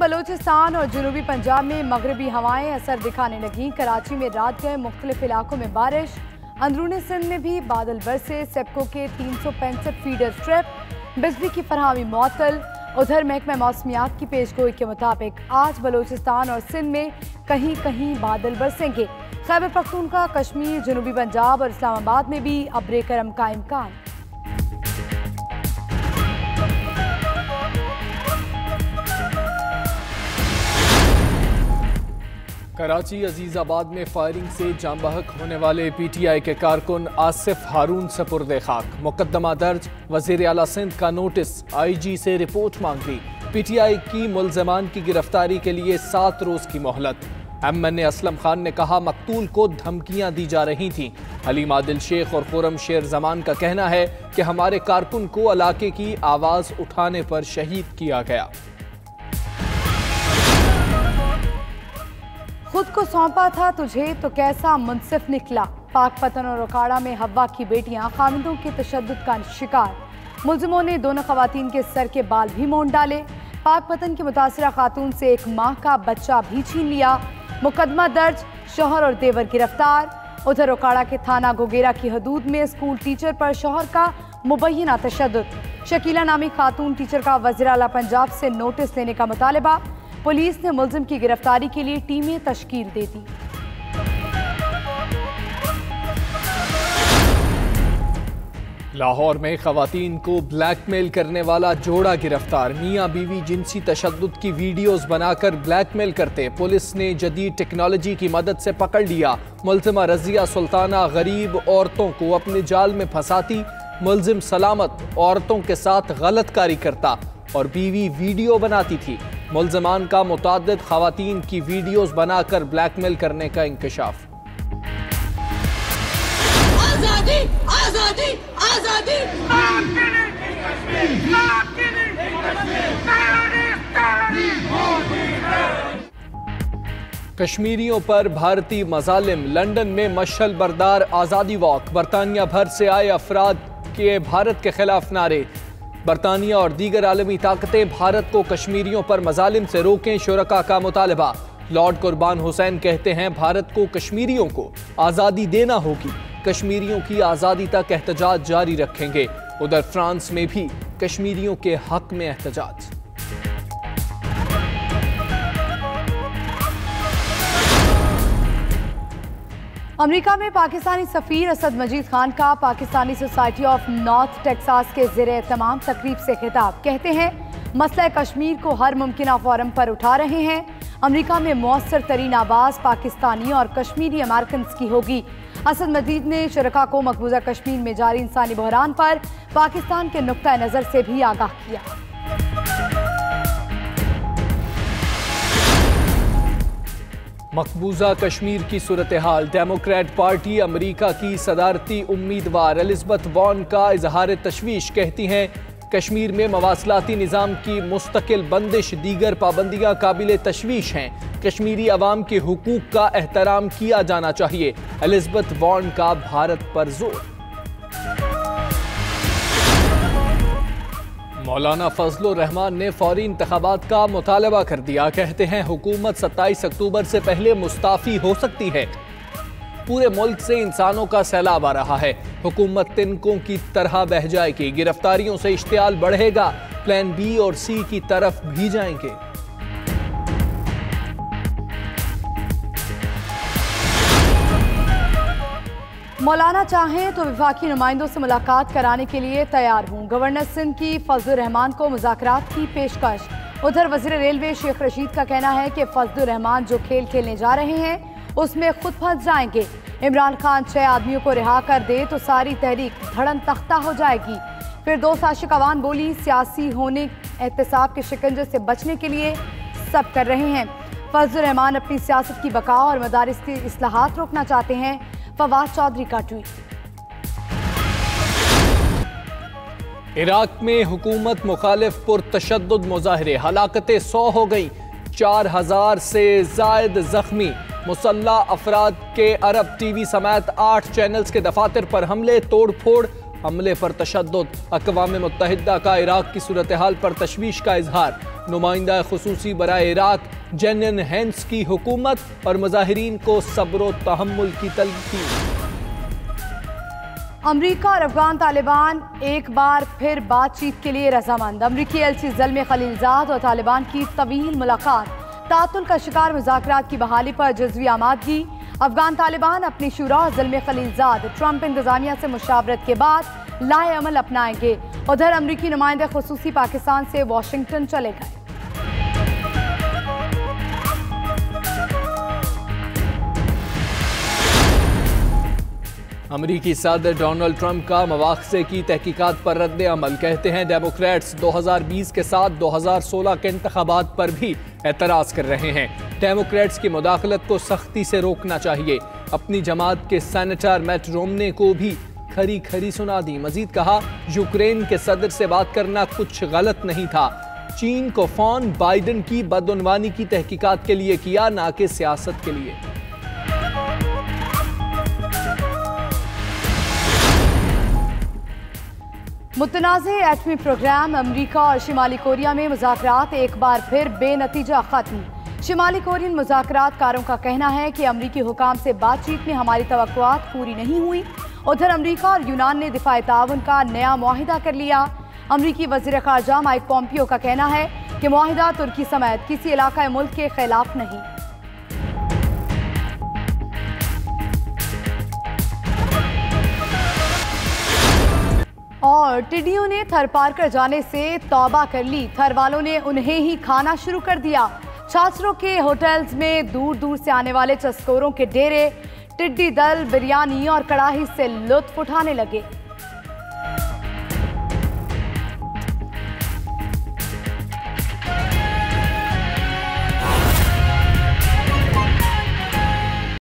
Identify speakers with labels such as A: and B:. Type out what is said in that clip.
A: बलोचिस्तान और जनूबी पंजाब में मगरबी हवाएं असर दिखाने लगी। कराची में रात गए मुख्तलिफ इलाकों में बारिश। अंदरूनी सिंध में भी बादल बरसे। सेप्को के 365 फीडर स्ट्रिप, बिजली की फरहमी मुअत्तल। उधर महकमा मौसमियात की पेशगोई के मुताबिक आज बलोचिस्तान और सिंध में कहीं कहीं बादल बरसेंगे। खैबर पख्तूनख्वा, कश्मीर, जनूबी पंजाब और इस्लामाबाद में भी अब्रे करम का इम्कान।
B: कराची अजीजाबाद में फायरिंग से जाँ बहक होने वाले PTI के कारकुन आसिफ हारून सपुर्दे खाक। मुकदमा दर्ज, वज़ीर आला सिंध का नोटिस, IG से रिपोर्ट मांग ली। PTI की मुल्ज़मान की गिरफ्तारी के लिए 7 रोज की मोहलत। MNA असलम खान ने कहा मकतूल को धमकियां दी जा रही थीं। हलीम आदिल शेख और खुरम शेर जमान का कहना है कि हमारे कारकुन को इलाके की आवाज उठाने पर शहीद किया गया।
A: खुद को सौंपा था तुझे तो कैसा मुनसिफ निकला। पाकपतन और रोकाड़ा में हवा की बेटियां खामिदों के तशद्दुद का शिकार। मुल्जिमों ने दोनों खवातीन के सर के बाल भी मोड़ डाले। पाकपतन की मुतासिरा खातून से 1 माह का बच्चा भी छीन लिया। मुकदमा दर्ज, शौहर और देवर गिरफ्तार। उधर रोकाड़ा के थाना गोगेरा की हदूद में स्कूल टीचर पर शौहर का मुबैना तशद्दुद। शकीला नामी खातून टीचर का वज़ीर आला पंजाब से नोटिस लेने का मुतालबा। पुलिस ने मुल्जिम की गिरफ्तारी के लिए टीमें तश्कील दे दी।
B: लाहौर में खवातीन को ब्लैकमेल करने वाला जोड़ा गिरफ्तार। मियां बीवी जिनसी तशद्दुद की वीडियोस बनाकर ब्लैकमेल करते। पुलिस ने जदीद टेक्नोलॉजी की मदद से पकड़ लिया। मुल्जिमा रजिया सुल्ताना गरीब औरतों को अपने जाल में फंसाती। मुल्जिम सलामत औरतों के साथ गलतकारी करता और बीवी वीडियो बनाती थी। मुल्ज़मान का मुताद्दिद खवातीन की वीडियोस बनाकर ब्लैकमेल करने का इंकशाफ।
C: आजादी आजादी आजादी
B: कश्मीरियों पर भारतीय मजालिम। लंदन में मशल बरदार आज़ादी वॉक। बरतानिया भर से आए अफराद के भारत के खिलाफ नारे। बरतानिया और दीगर आलमी ताकतें भारत को कश्मीरियों पर मजालिम से रोकें, शुरका का मुतालबा। लॉर्ड कुर्बान हुसैन कहते हैं भारत को कश्मीरियों को आज़ादी देना होगी। कश्मीरियों की आज़ादी तक एहतजाज जारी रखेंगे। उधर फ्रांस में भी कश्मीरियों के हक में एहतजाज।
A: अमेरिका में पाकिस्तानी सफीर असद मजीद खान का Pakistani society of north Texas के ज़ेरे तमाम तकरीब से खिताब। कहते हैं मसला कश्मीर को हर मुमकिन फोरम पर उठा रहे हैं। अमेरिका में मौसर तरीन आवाज़ पाकिस्तानी और कश्मीरी अमेरिकन की होगी। असद मजीद ने शुरका को मकबूजा कश्मीर में जारी इंसानी बहरान पर पाकिस्तान के नुक्ता नज़र से भी आगाह किया।
B: मकबूजा कश्मीर की सूरत हाल। डेमोक्रेट पार्टी अमेरिका की सदारती उम्मीदवार एलिज़ाबेथ वॉर्न का इजहार तशवीश। कहती हैं कश्मीर में मवासलाती निज़ाम की मुस्तकिल बंदिश दीगर पाबंदियां काबिल तशवीश हैं। कश्मीरी अवाम के हुकूक का एहतराम किया जाना चाहिए। एलिज़ाबेथ वॉर्न का भारत पर जोर। मौलाना फजलुर रहमान ने फौरी इंतखाबात का मुतालबा कर दिया। कहते हैं हुकूमत 27 अक्टूबर से पहले मुस्ताफ़ी हो सकती है। पूरे मुल्क से इंसानों का सैलाब आ रहा है। हुकूमत तिनकों की तरह बह जाएगी। गिरफ्तारियों से इश्तियाल बढ़ेगा। प्लान B और C की तरफ भी जाएंगे।
A: मौलाना चाहें तो वफाकी नुमाइंदों से मुलाकात कराने के लिए तैयार हूँ। गवर्नर सिंध की फजलुर रहमान को मुज़ाकरात की पेशकश। उधर वज़ीर रेलवे शेख रशीद का कहना है कि फजलुर रहमान जो खेल खेलने जा रहे हैं उसमें खुद फंस जाएंगे। इमरान खान 6 आदमियों को रिहा कर दे तो सारी तहरीक धड़न तख्ता हो जाएगी। फिर 2 आशिक अवान बोली सियासी होने एहतसाब के शिकंजे से बचने के लिए सब कर रहे हैं। फजलुर रहमान अपनी सियासत की बका और मदारिस की इस्लाहात रोकना चाहते हैं। फवाद चौधरी का ट्वीट।
B: इराक में हुकूमत मुखालिफ पुरतशद्दुद मुजाहरे। हलाकतें 100 हो गई। 4000 से जायद जख्मी। मुसल्ला अफराद के अरब TV समेत 8 चैनल्स के दफातर पर हमले, तोड़ फोड़, हमले पर तशद्दुद, अक़वाम मुत्तहिदा का इराक की सूरत हाल पर तशवीश का इजहार, नुमाइंदा खुसूसी बराए इराक जेनिन हैंस की हुकूमत और मुजाहिरीन को सब्र व तहम्मुल की तलकीन।
A: अमरीका और अफगान तालिबान एक बार फिर बातचीत के लिए रजामंद। अमरीकी एलची ज़ल्मे खलीलजाद और तालिबान की तवील मुलाकात, तातुल का शिकार मुज़ाकरात की बहाली पर जज़वी आमादगी। अफगान तालिबान अपनी शुरा और ज़ल्मे खलीलजाद ट्रंप इंतजामिया से मुशावरत के बाद लाए अमल अपनाएंगे। उधर अमरीकी नुमाइंदे खुसूसी पाकिस्तान से वाशिंगटन चले गए।
B: अमरीकी सदर डोनाल्ड ट्रंप का मवाख़ज़े की तहकीकात पर रद्द अमल, कहते हैं डेमोक्रेट्स 2020 के साथ 2016 के इंतखाबात पर भी एतराज़ कर रहे हैं। डेमोक्रेट्स की मुदाखलत को सख्ती से रोकना चाहिए। अपनी जमात के सेनेटर मैट रोमने को भी खरी खरी सुना दी। मजीद कहा, यूक्रेन के सदर से बात करना कुछ गलत नहीं था। चीन को फ़ोन बाइडन की बदउनवानी की तहकीकात के लिए किया, ना कि सियासत के लिए।
A: मुतनाज़े एटमी प्रोग्राम, अमरीका और शिमाली कोरिया में मुज़ाकरात एक बार फिर बेनतीजा खत्म। शिमाली कोरियन मुज़ाकरातकारों का कहना है कि अमरीकी हुकाम से बातचीत में हमारी तवक्कुआत पूरी नहीं हुई। उधर अमरीका और यूनान ने दिफाई ताउन का नया मुआहिदा कर लिया। अमरीकी वज़ीर ख़ारजा माइक पोम्पियो का कहना है कि मुआहिदा तुर्की समेत किसी इलाक़ाई मुल्क के खिलाफ नहीं। और टिड्डियों ने थर पार कर जाने से तौबा कर ली, थर वालों ने उन्हें ही खाना शुरू कर दिया। छात्रों के होटल्स में दूर दूर से आने वाले चस्कोरों के डेरे, टिड्डी दल बिरयानी और कड़ाही से लुत्फ उठाने लगे।